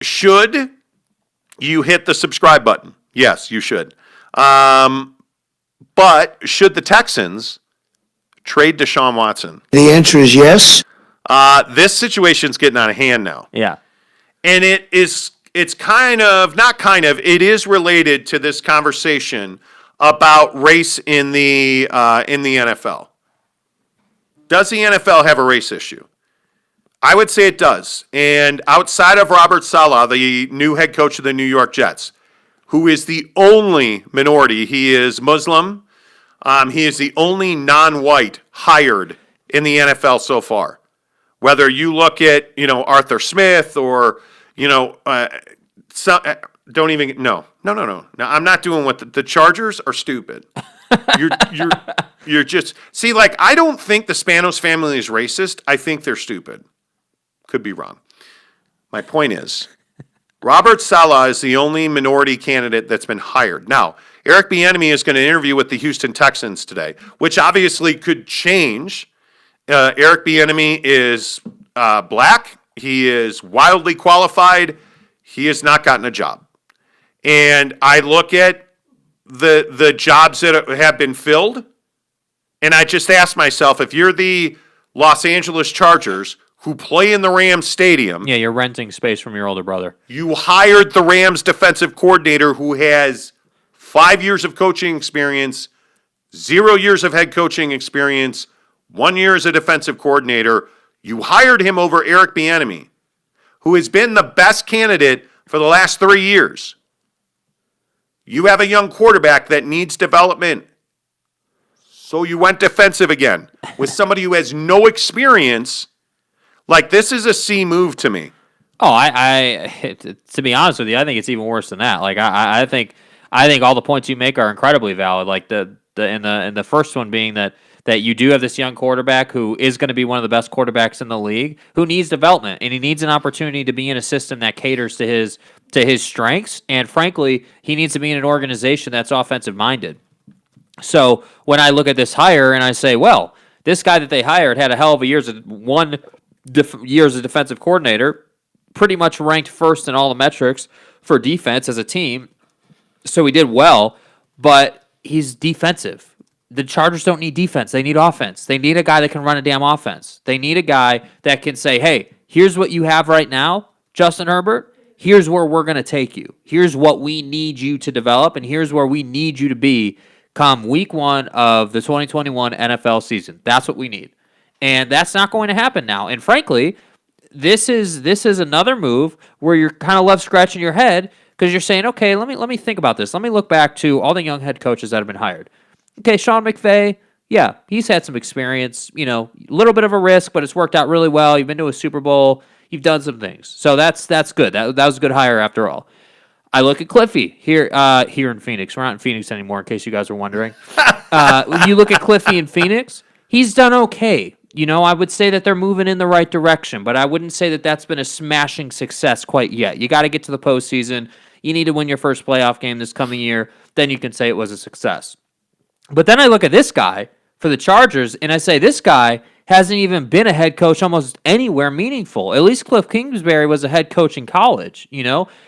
Should you hit the subscribe button? Yes, you should. But should the Texans trade Deshaun Watson? The answer is yes. This situation's getting out of hand now. Yeah. And it is related to this conversation about race in the NFL. Does the NFL have a race issue? I would say it does. And outside of Robert Saleh, the new head coach of the New York Jets, who is the only minority, he is Muslim, he is the only non-white hired in the NFL so far. Whether you look at, Arthur Smith or, no. I'm not doing what the Chargers are stupid. You're just, see, like, I don't think the Spanos family is racist. I think they're stupid. Could be wrong. My point is, Robert Saleh is the only minority candidate that's been hired. Now, Eric Bieniemy is going to interview with the Houston Texans today, which obviously could change. Eric Bieniemy is black. He is wildly qualified. He has not gotten a job. And I look at the jobs that have been filled, and I just ask myself, if you're the Los Angeles Chargers, who play in the Rams stadium. Yeah, you're renting space from your older brother. You hired the Rams defensive coordinator who has 5 years of coaching experience, 0 years of head coaching experience, 1 year as a defensive coordinator. You hired him over Eric Bieniemy, who has been the best candidate for the last 3 years. You have a young quarterback that needs development. So you went defensive again with somebody who has no experience. Like, this is a C move to me. Oh, to be honest with you, I think it's even worse than that. Like, I think all the points you make are incredibly valid. Like the first one being that you do have this young quarterback who is going to be one of the best quarterbacks in the league, who needs development, and he needs an opportunity to be in a system that caters to his strengths. And frankly, he needs to be in an organization that's offensive minded. So when I look at this hire and I say, well, this guy that they hired had a hell of a year as a defensive coordinator, pretty much ranked first in all the metrics for defense as a team. So he did well, but he's defensive. The Chargers don't need defense. They need offense. They need a guy that can run a damn offense. They need a guy that can say, hey, here's what you have right now, Justin Herbert. Here's where we're going to take you. Here's what we need you to develop, and here's where we need you to be come week 1 of the 2021 NFL season. That's what we need. And that's not going to happen now. And frankly, this is another move where you're kind of left scratching your head because you're saying, okay, let me think about this. Let me look back to all the young head coaches that have been hired. Okay, Sean McVay, yeah, he's had some experience, a little bit of a risk, but it's worked out really well. You've been to a Super Bowl. You've done some things. So that's good. That was a good hire after all. I look at Cliffy here in Phoenix. We're not in Phoenix anymore, in case you guys were wondering. You look at Cliffy in Phoenix, he's done okay. I would say that they're moving in the right direction, but I wouldn't say that that's been a smashing success quite yet. You got to get to the postseason. You need to win your first playoff game this coming year. Then you can say it was a success. But then I look at this guy for the Chargers, and I say this guy hasn't even been a head coach almost anywhere meaningful. At least Cliff Kingsbury was a head coach in college,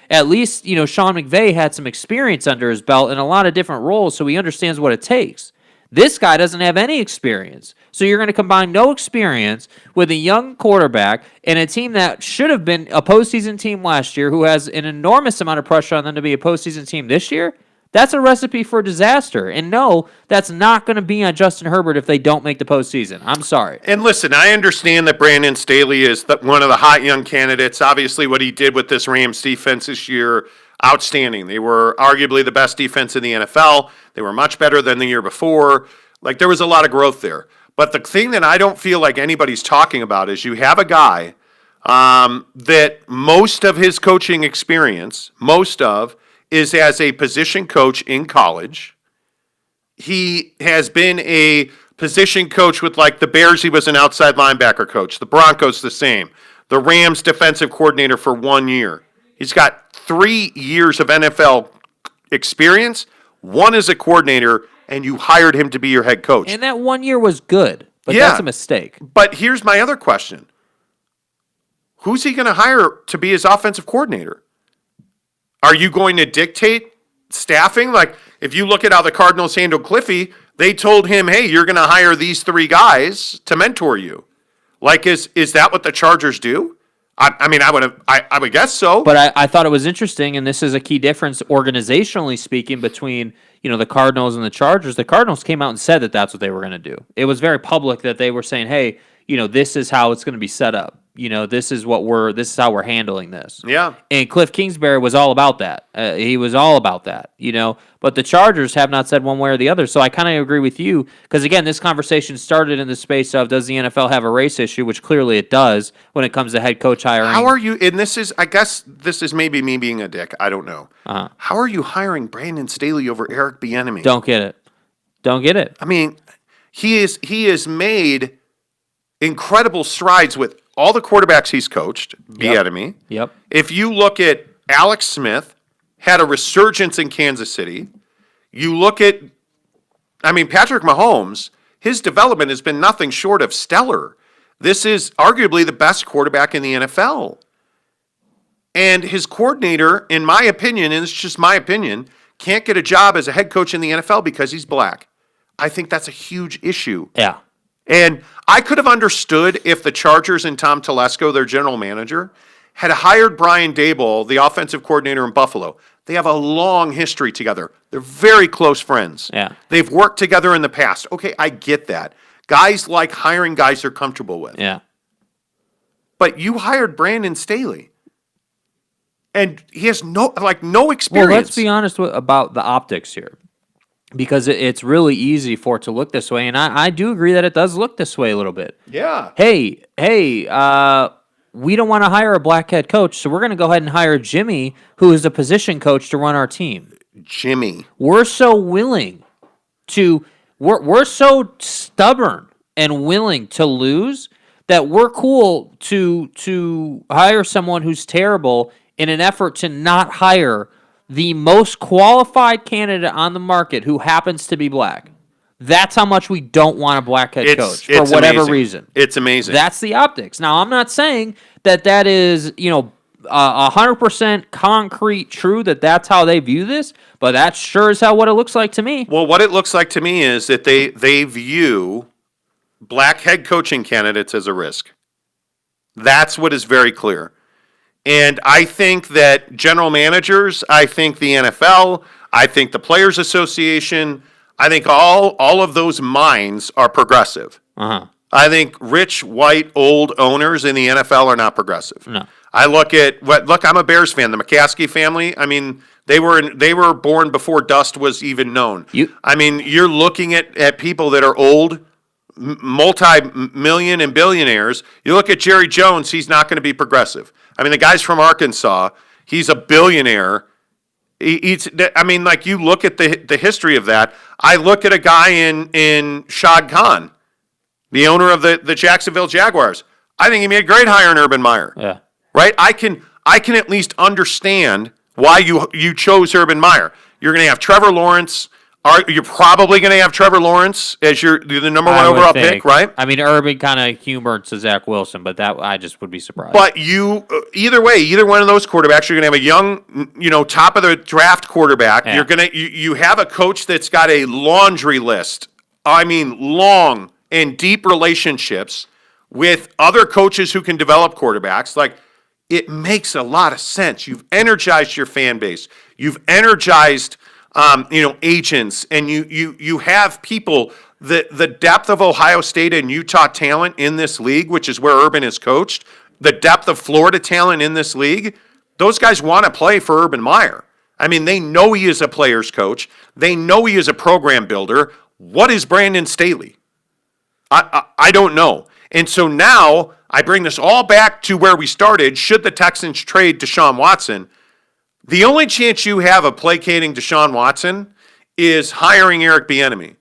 At least, Sean McVay had some experience under his belt in a lot of different roles, so he understands what it takes. This guy doesn't have any experience. So you're going to combine no experience with a young quarterback and a team that should have been a postseason team last year who has an enormous amount of pressure on them to be a postseason team this year. That's a recipe for disaster. And no, that's not going to be on Justin Herbert if they don't make the postseason. I'm sorry. And listen, I understand that Brandon Staley is one of the hot young candidates. Obviously, what he did with this Rams defense this year, outstanding. They were arguably the best defense in the NFL. They were much better than the year before. Like, there was a lot of growth there. But the thing that I don't feel like anybody's talking about is you have a guy that most of his coaching experience, is as a position coach in college. He has been a position coach with, like, the Bears. He was an outside linebacker coach. The Broncos, the same. The Rams defensive coordinator for 1 year. He's got 3 years of NFL experience, 1 as a coordinator, and you hired him to be your head coach. And that 1 year was good, but that's a mistake. But here's my other question. who's he going to hire to be his offensive coordinator? Are you going to dictate staffing? Like, if you look at how the Cardinals handled Cliffy, they told him, hey, you're going to hire these 3 guys to mentor you. Like, is that what the Chargers do? I would guess so. But I thought it was interesting, and this is a key difference organizationally speaking between the Cardinals and the Chargers. The Cardinals came out and said that that's what they were going to do. It was very public that they were saying, hey, this is how it's going to be set up. This is how we're handling this. Yeah. And Cliff Kingsbury was all about that. He was all about that, But the Chargers have not said one way or the other. So I kind of agree with you because, again, this conversation started in the space of does the NFL have a race issue, which clearly it does when it comes to head coach hiring. How are you, and I guess this is maybe me being a dick. I don't know. Uh-huh. How are you hiring Brandon Staley over Eric Bieniemy? Don't get it. I mean, he has made incredible strides with all the quarterbacks he's coached, Bieniemy. Yep. If you look at Alex Smith, had a resurgence in Kansas City. You look at, Patrick Mahomes, his development has been nothing short of stellar. This is arguably the best quarterback in the NFL. And his coordinator, in my opinion, and it's just my opinion, can't get a job as a head coach in the NFL because he's black. I think that's a huge issue. Yeah. And I could have understood if the Chargers and Tom Telesco, their general manager, had hired Brian Daboll, the offensive coordinator in Buffalo. They have a long history together. They're very close friends. Yeah. They've worked together in the past. Okay, I get that. Guys like hiring guys they're comfortable with. Yeah. But you hired Brandon Staley. And he has no experience. Well, let's be honest about the optics here. Because it's really easy for it to look this way. And I do agree that it does look this way a little bit. Yeah. Hey, we don't want to hire a black head coach, so we're going to go ahead and hire Jimmy, who is a position coach, to run our team. Jimmy. We're so willing to, we're so stubborn and willing to lose that we're cool to hire someone who's terrible in an effort to not hire the most qualified candidate on the market who happens to be black. That's how much we don't want a black head coach for whatever amazing. reason. It's amazing. That's the optics. Now, I'm not saying that is, 100% concrete true that that's how they view this, but that's sure as hell what it looks like to me. Well, what it looks like to me is that they view black head coaching candidates as a risk. That's what is very clear. And I think that general managers, I think the NFL, I think the Players Association, I think all of those minds are progressive. Uh-huh. I think rich, white, old owners in the NFL are not progressive. No. I look, I'm a Bears fan. The McCaskey family, they were born before dust was even known. You're looking at people that are old, multi-million and billionaires. You look at Jerry Jones, he's not going to be progressive. The guy's from Arkansas. He's a billionaire. You look at the history of that. I look at a guy in Shad Khan, the owner of the Jacksonville Jaguars. I think he made a great hire in Urban Meyer. Yeah. Right? I can at least understand why you chose Urban Meyer. You're going to have Trevor Lawrence. You're probably going to have Trevor Lawrence as the number one overall pick, right? Urban kind of humored to Zach Wilson, but that I just would be surprised. But either one of those quarterbacks, you're going to have a young, top of the draft quarterback. Yeah. You're going to you have a coach that's got a laundry list. Long and deep relationships with other coaches who can develop quarterbacks. Like, it makes a lot of sense. You've energized your fan base. You've energized agents, and you have people. The depth of Ohio State and Utah talent in this league, which is where Urban is coached, the depth of Florida talent in this league, those guys want to play for Urban Meyer. They know he is a player's coach. They know he is a program builder. What is Brandon Staley? I don't know. And so now I bring this all back to where we started. Should the Texans trade Deshaun Watson? The only chance you have of placating Deshaun Watson is hiring Eric Bieniemy.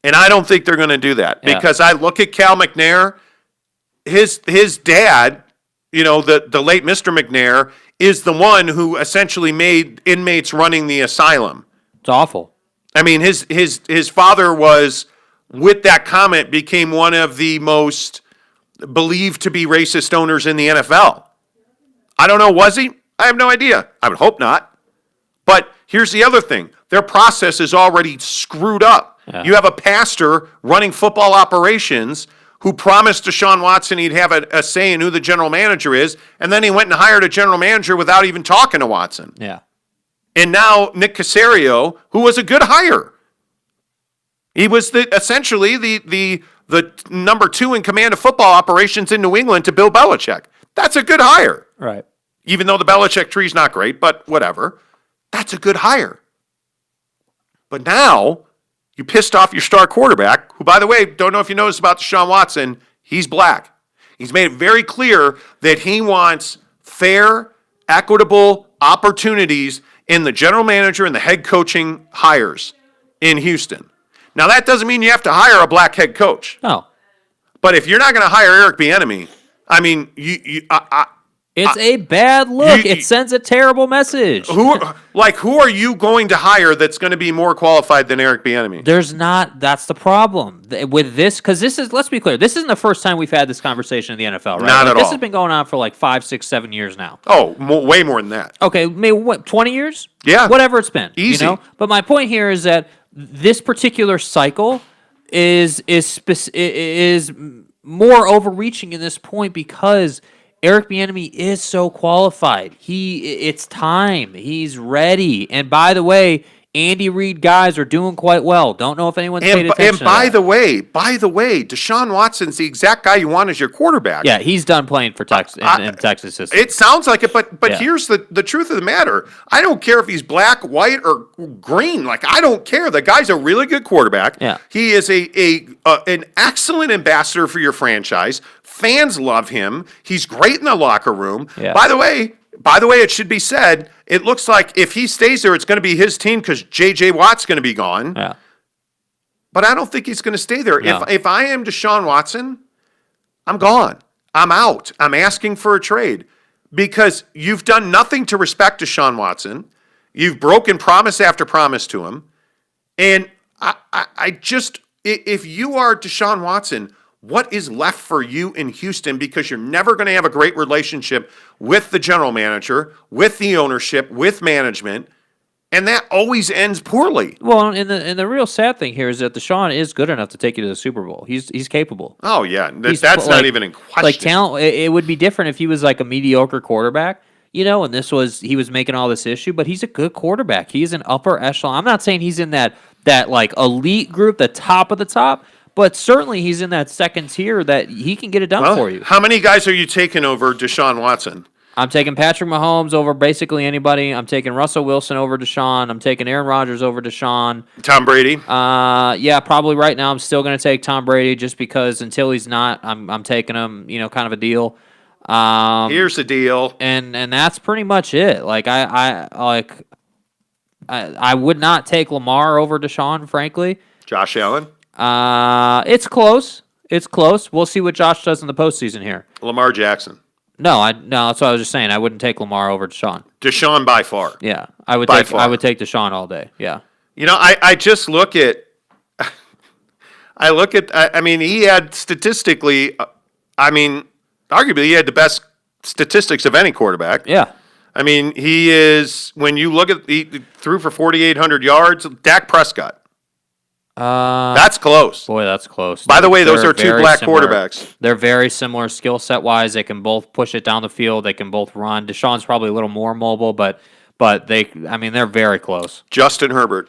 And I don't think they're going to do that because I look at Cal McNair, his dad, the late Mr. McNair, is the one who essentially made inmates running the asylum. It's awful. His father was, with that comment, became one of the most believed to be racist owners in the NFL. I don't know, was he? I have no idea. I would hope not. But here's the other thing. Their process is already screwed up. Yeah. You have a pastor running football operations who promised Deshaun Watson he'd have a say in who the general manager is, and then he went and hired a general manager without even talking to Watson. Yeah. And now Nick Caserio, who was a good hire. He was essentially the number 2 in command of football operations in New England to Bill Belichick. That's a good hire. Right. Even though the Belichick tree's not great, but whatever. That's a good hire. But now you pissed off your star quarterback, who, by the way, don't know if you noticed about Deshaun Watson, he's black. He's made it very clear that he wants fair, equitable opportunities in the general manager and the head coaching hires in Houston. Now, that doesn't mean you have to hire a black head coach. No. But if you're not going to hire Eric Bieniemy, I mean, It's a bad look. It sends a terrible message. who are you going to hire that's going to be more qualified than Eric Bieniemy? There's not. That's the problem with this, because this is. Let's be clear. This isn't the first time we've had this conversation in the NFL, right? Not at This all. has been going on for like 5, 6, 7 years now. Oh, way more than that. Okay, maybe what, 20 years? Yeah. Whatever it's been. Easy. You know? But my point here is that this particular cycle is more overreaching in this point because Eric Bieniemy is so qualified. It's time. He's ready. And by the way, Andy Reid guys are doing quite well. Don't know if anyone's paid attention. And by the way, Deshaun Watson's the exact guy you want as your quarterback. Yeah, he's done playing for Texas in Texas system. It sounds like it, but Yeah. here's the truth of the matter. I don't care if he's black, white, or green. Like, I don't care. The guy's a really good quarterback. Yeah. He is an excellent ambassador for your franchise. Fans love him. He's great in the locker room. Yeah. By the way, it should be said, it looks like if he stays there, it's going to be his team because J.J. Watt's going to be gone. Yeah. But I don't think he's going to stay there. No. If I am Deshaun Watson, I'm gone. I'm out. I'm asking for a trade because you've done nothing to respect Deshaun Watson. You've broken promise after promise to him. And I just, if you are Deshaun Watson, what is left for you in Houston? Because you're never going to have a great relationship with the general manager, with the ownership, with management, and that always ends poorly. Well, and the real sad thing here is that Deshaun is good enough to take you to the Super Bowl. He's capable. Oh yeah, He's that's not even in question. Like talent, it would be different if he was like a mediocre quarterback, you know, and he was making all this issue. But he's a good quarterback. He's an upper echelon. I'm not saying he's in that like elite group, the top of the top. But certainly he's in that second tier that he can get it done for you. How many guys are you taking over Deshaun Watson? I'm taking Patrick Mahomes over basically anybody. I'm taking Russell Wilson over Deshaun. I'm taking Aaron Rodgers over Deshaun. Tom Brady? Yeah, probably right now I'm still going to take Tom Brady just because until he's not, I'm taking him, you know, kind of a deal. Here's the deal. And that's pretty much it. Like I would not take Lamar over Deshaun, frankly. Josh Allen? It's close. It's close. We'll see what Josh does in the postseason here. Lamar Jackson? No, that's what I was just saying. I wouldn't take Lamar over Deshaun. Deshaun by far. Yeah, I would By take far. I would take Deshaun all day. Yeah. You know, I just look at I mean, he had statistically, arguably he had the best statistics of any quarterback. Yeah. I mean, he is, when you look at, he threw for 4,800 yards, Dak Prescott. That's close. Boy, that's close. By the way, those They're are two very black similar. quarterbacks. They're very similar skill set wise. They can both push it down the field. They can both run. Deshaun's probably a little more mobile, but they're very close. Justin Herbert.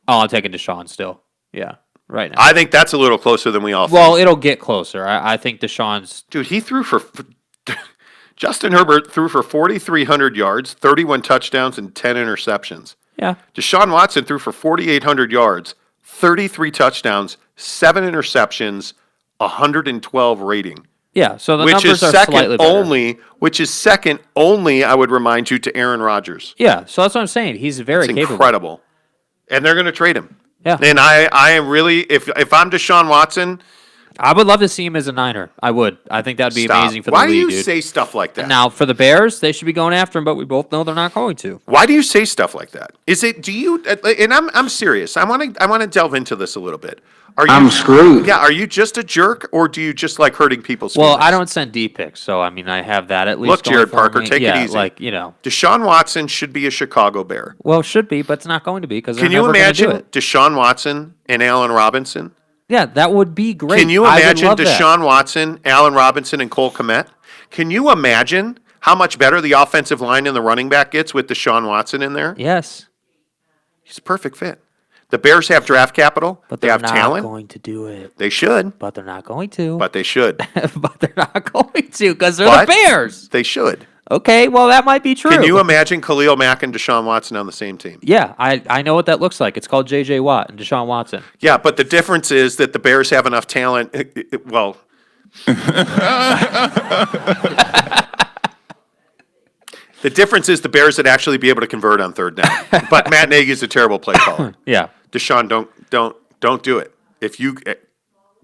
Oh, I'm taking Deshaun still. Yeah, right now. I think that's a little closer than we all think. Well, it'll get closer. I think Deshaun's. Dude, he threw for Justin Herbert threw for 4,300 yards, 31 touchdowns, and 10 interceptions. Yeah. Deshaun Watson threw for 4,800 yards, 33 touchdowns, 7 interceptions, 112 rating. Yeah. So the Which numbers is are slightly better. second only, I would remind you, to Aaron Rodgers. Yeah. So that's what I'm saying. He's very It's capable. incredible. And they're going to trade him. Yeah. And I am really, if I'm Deshaun Watson, I would love to see him as a Niner. I would. I think that'd be Stop. amazing for the Why league, do you dude. say stuff like that? Now, for the Bears, they should be going after him, but we both know they're not going to. Why do you say stuff like that? Is it? Do you? And I'm serious. I want to delve into this a little bit. Are you? I'm screwed. Yeah. Are you just a jerk, or do you just like hurting people's Well, feelings? I don't send D pics, so I mean, I have that at least. Look, going Jared for Parker, me. take yeah, it easy. Like, you know, Deshaun Watson should be a Chicago Bear. well, should be, but it's not going to be because Can you do imagine it. Deshaun Watson and Allen Robinson? Yeah, that would be great. Can you I would imagine love that. Deshaun Watson, Allen Robinson, and Cole Kmet? Can you imagine how much better the offensive line and the running back gets with Deshaun Watson in there? Yes, He's a perfect fit. The Bears have draft capital. but They they're have not talent. going to do it. They should, But they're not going to. but they should. but they're not going to because they're But- the Bears. They should. Okay, well, that might be true. Can you imagine Khalil Mack and Deshaun Watson on the same team? Yeah, I know what that looks like. It's called J.J. Watt and Deshaun Watson. Yeah, but the difference is that the Bears have enough talent. Well, the difference is the Bears would actually be able to convert on third down. But Matt Nagy is a terrible play caller. Yeah. Deshaun, don't do it. If you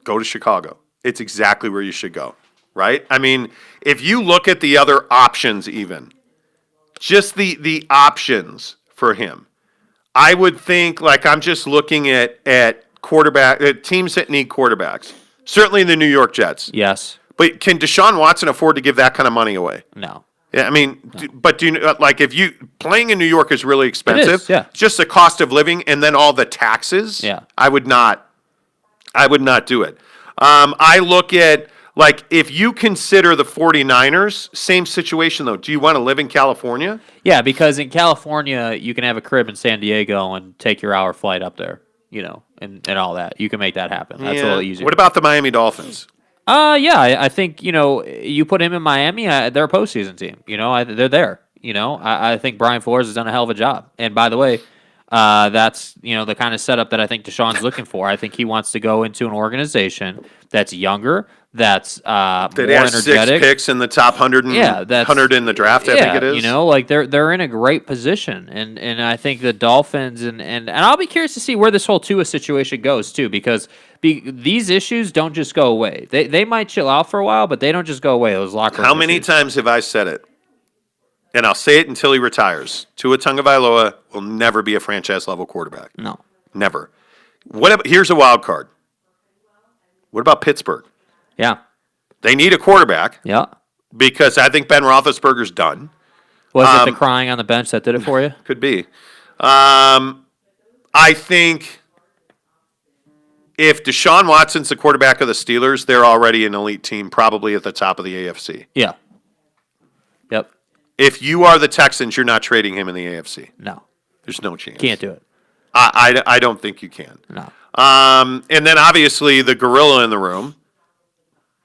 go to Chicago, it's exactly where you should go, right? I mean, if you look at the other options, even just the options for him, I would think like I'm just looking at quarterback teams that need quarterbacks. Certainly the New York Jets. Yes. But can Deshaun Watson afford to give that kind of money away? No. Yeah, I mean, but do you like if you playing in New York is really expensive? yeah. Just the cost of living and then all the taxes. Yeah. I would not do it. I look at like if you consider the 49ers, same situation though. Do you want to live in California? Yeah, because in California, you can have a crib in San Diego and take your hour flight up there, you know, and all that. You can make that happen. That's a little easier. What about the Miami Dolphins? Yeah, I think, you know, you put him in Miami, they're a postseason team. You know, they're there. You know, I think Brian Flores has done a hell of a job. And by the way, that's, you know, the kind of setup that I think Deshaun's looking for. I think he wants to go into an organization that's younger, that's more That has energetic. 6 picks in the top 100, Yeah, that's 100 in the draft, I think it is. You know, like they're in a great position, and I think the Dolphins and I'll be curious to see where this whole Tua situation goes too, because these issues don't just go away. They might chill out for a while, but they don't just go away. Those locker room How many issues. times have I said it? And I'll say it until he retires. Tua Tagovailoa will never be a franchise-level quarterback. No. Never. Here's a wild card. What about Pittsburgh? Yeah. They need a quarterback Yeah. because I think Ben Roethlisberger's done. Was it the crying on the bench that did it for you? Could be. I think if Deshaun Watson's the quarterback of the Steelers, they're already an elite team, probably at the top of the AFC. Yeah. Yep. If you are the Texans, you're not trading him in the AFC. No. There's no chance. Can't do it. I don't think you can. No. And then obviously the gorilla in the room,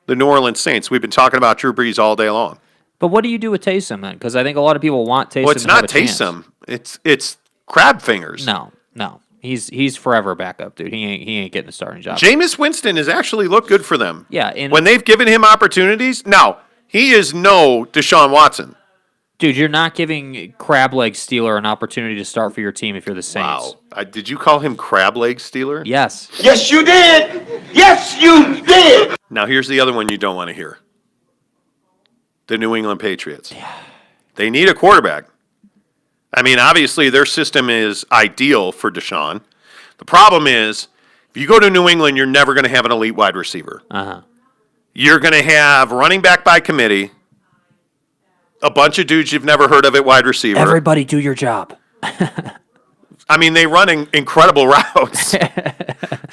the New Orleans Saints. We've been talking about Drew Brees all day long. But what do you do with Taysom then? Because I think a lot of people want Taysom. Well, it's to have not a chance. Taysom. It's crab fingers. No. He's forever backup, dude. He ain't getting a starting job. Jameis Winston has actually looked good for them. Yeah, and When they've given him opportunities, now he is no Deshaun Watson. dude, you're not giving crab leg Steeler an opportunity to start for your team if you're the Saints. Wow. Did you call him crab leg stealer? Yes. Yes, you did. Yes, you did. Now here's the other one you don't want to hear. The New England Patriots. They need a quarterback. I mean, obviously their system is ideal for Deshaun. The problem is, if you go to New England, you're never going to have an elite wide receiver. Uh-huh. You're going to have running back by committee, a bunch of dudes you've never heard of at wide receiver. Everybody do your job. I mean, they run incredible routes,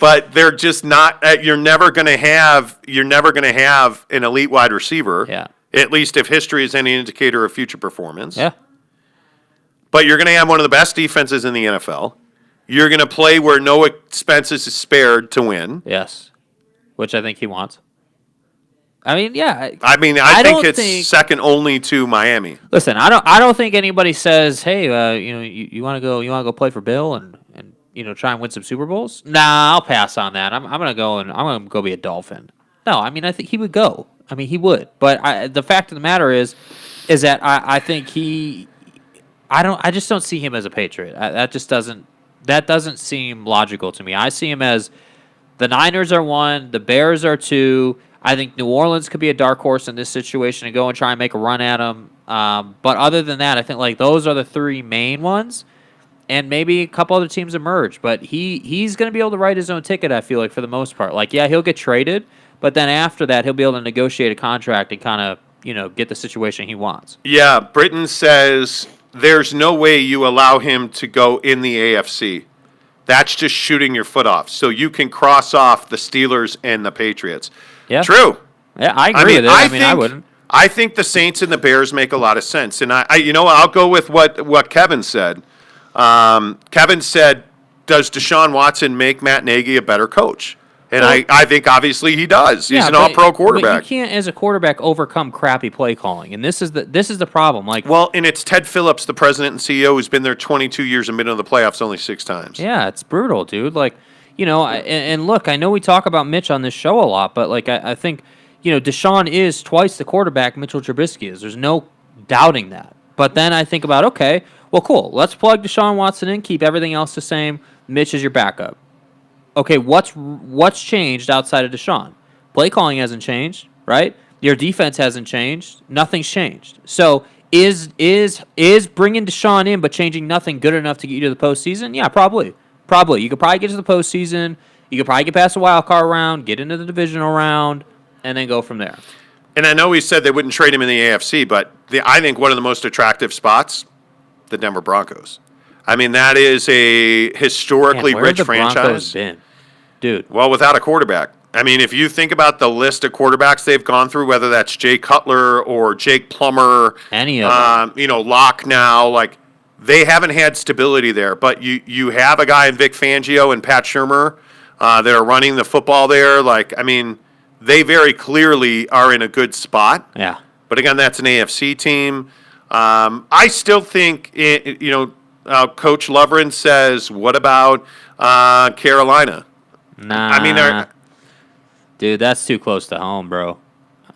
but they're just not. You're never going to have an elite wide receiver. Yeah. At least if history is any indicator of future performance. Yeah. But you're going to have one of the best defenses in the NFL. You're going to play where no expenses is spared to win. Yes. Which I think he wants. I mean, yeah. I mean, I think it's second only to Miami. Listen, I don't think anybody says, "Hey, you want to go play for Bill and try and win some Super Bowls?" Nah, I'll pass on that. I'm going to go be a Dolphin. No, I mean, I think he would go. I mean, he would. But the fact of the matter is that I think I just don't see him as a Patriot. That doesn't seem logical to me. I see him as The Niners are 1. The Bears are 2. I think New Orleans could be a dark horse in this situation and go and try and make a run at them. But other than that, I think like those are the 3 main ones, and maybe a couple other teams emerge. But he's going to be able to write his own ticket, I feel like, for the most part. Like, yeah, he'll get traded, but then after that, he'll be able to negotiate a contract and kind of, get the situation he wants. Yeah, Britain says there's no way you allow him to go in the AFC. That's just shooting your foot off. So you can cross off the Steelers and the Patriots. Yeah. True. Yeah, I agree with it. I wouldn't. I think the Saints and the Bears make a lot of sense. And I'll go with what Kevin said. Kevin said, does Deshaun Watson make Matt Nagy a better coach? And I think obviously he does. He's an all-pro quarterback. But you can't, as a quarterback, overcome crappy play calling, and this is the problem. Like, well, and it's Ted Phillips, the president and CEO, who's been there 22 years and been in the playoffs only 6 times. Yeah, it's brutal, dude. Like, and look, I know we talk about Mitch on this show a lot, but like I think, Deshaun is twice the quarterback Mitchell Trubisky is. There's no doubting that. But then I think about, okay, well, cool. Let's plug Deshaun Watson in, keep everything else the same. Mitch is your backup. Okay, what's changed outside of Deshaun? Play calling hasn't changed, right? Your defense hasn't changed. Nothing's changed. So is bringing Deshaun in but changing nothing good enough to get you to the postseason? Yeah, probably. Probably. You could probably get to the postseason. You could probably get past the wild card round, get into the divisional round, and then go from there. And I know we said they wouldn't trade him in the AFC, but I think one of the most attractive spots, the Denver Broncos. I mean, that is a historically rich franchise. Broncos been? Dude. Well, without a quarterback. I mean, if you think about the list of quarterbacks they've gone through, whether that's Jay Cutler or Jake Plummer, any of them, Locke now, like they haven't had stability there. But you have a guy in Vic Fangio and Pat Shurmur that are running the football there. Like, I mean, they very clearly are in a good spot. Yeah. But again, that's an AFC team. I still think, Coach Lovren says, what about Carolina? Nah. I mean, dude, that's too close to home, bro.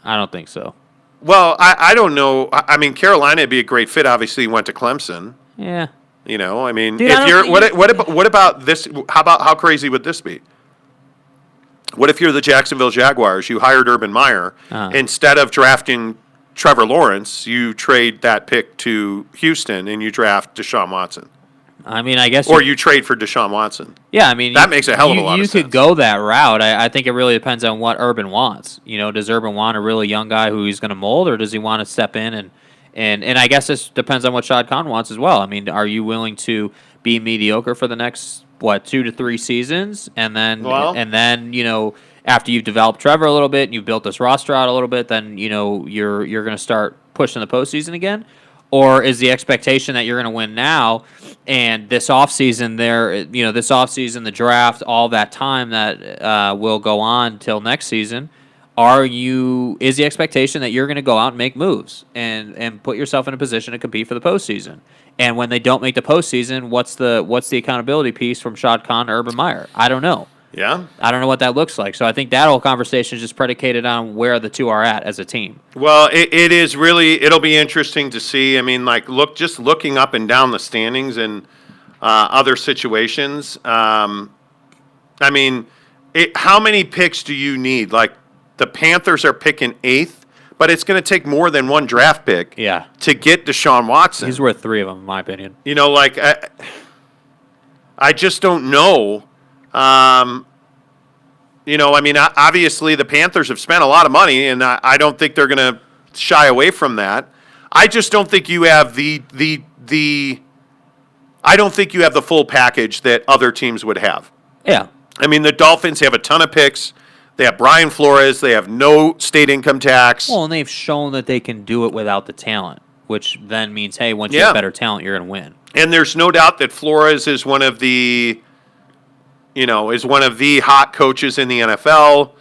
I don't think so. Well, I don't know. I mean, Carolina would be a great fit. Obviously, he went to Clemson. Yeah. I mean, dude, if you're what about this? How crazy would this be? What if you're the Jacksonville Jaguars? You hired Urban Meyer instead of drafting Trevor Lawrence. You trade that pick to Houston and you draft Deshaun Watson. I mean, I guess. Or you trade for Deshaun Watson. Yeah, I mean. That makes a hell of a lot of sense. You could go that route. I think it really depends on what Urban wants. Does Urban want a really young guy who he's going to mold, or does he want to step in and I guess this depends on what Shad Khan wants as well. I mean, are you willing to be mediocre for the next, 2 to 3 seasons? And then, after you've developed Trevor a little bit and you've built this roster out a little bit, then, you're going to start pushing the postseason again? Or is the expectation that you're going to win now, and this offseason the draft, all that time that will go on till next season, is the expectation that you're going to go out and make moves and put yourself in a position to compete for the postseason? And when they don't make the postseason, what's the accountability piece from Shad Khan to Urban Meyer? I don't know. Yeah. I don't know what that looks like. So I think that whole conversation is just predicated on where the two are at as a team. Well, it is really, it'll be interesting to see. I mean, just looking up and down the standings in other situations. I mean, how many picks do you need? Like, the Panthers are picking 8th, but it's going to take more than one draft pick to get Deshaun Watson. He's worth 3 of them, in my opinion. I just don't know. I mean, obviously the Panthers have spent a lot of money, and I don't think they're going to shy away from that. I just don't think you have I don't think you have the full package that other teams would have. Yeah. I mean, the Dolphins have a ton of picks. They have Brian Flores. They have no state income tax. Well, and they've shown that they can do it without the talent, which then means, hey, once you have better talent, you're going to win. And there's no doubt that Flores is one of the hot coaches in the NFL.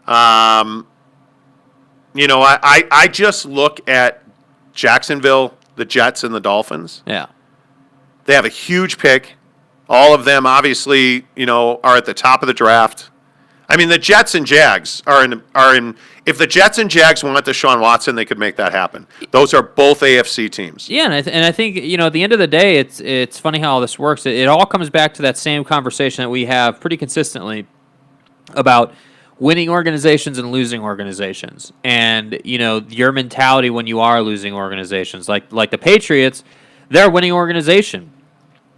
I just look at Jacksonville, the Jets, and the Dolphins. Yeah. They have a huge pick. All of them, obviously, are at the top of the draft. I mean, the Jets and Jags are in. If the Jets and Jags want Deshaun Watson, they could make that happen. Those are both AFC teams. Yeah, and I think at the end of the day, it's funny how all this works. It all comes back to that same conversation that we have pretty consistently about winning organizations and losing organizations, and your mentality when you are losing organizations, like the Patriots. They're a winning organization.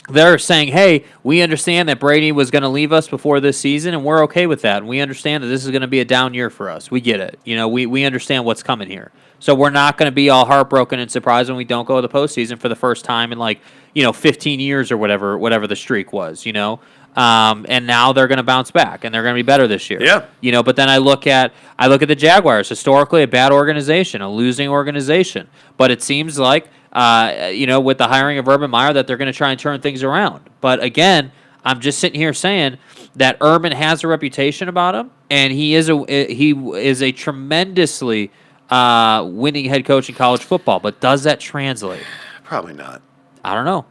They're saying, hey, we understand that Brady was going to leave us before this season, and we're okay with that. And we understand that this is going to be a down year for us. We get it. We understand what's coming here. So we're not going to be all heartbroken and surprised when we don't go to the postseason for the first time in 15 years or whatever the streak was. And now they're going to bounce back, and they're going to be better this year. Yeah. But then I look at the Jaguars, historically a bad organization, a losing organization. But it seems like with the hiring of Urban Meyer, that they're going to try and turn things around. But again, I'm just sitting here saying that Urban has a reputation about him, and he is a tremendously winning head coach in college football. But does that translate? Probably not. I don't know.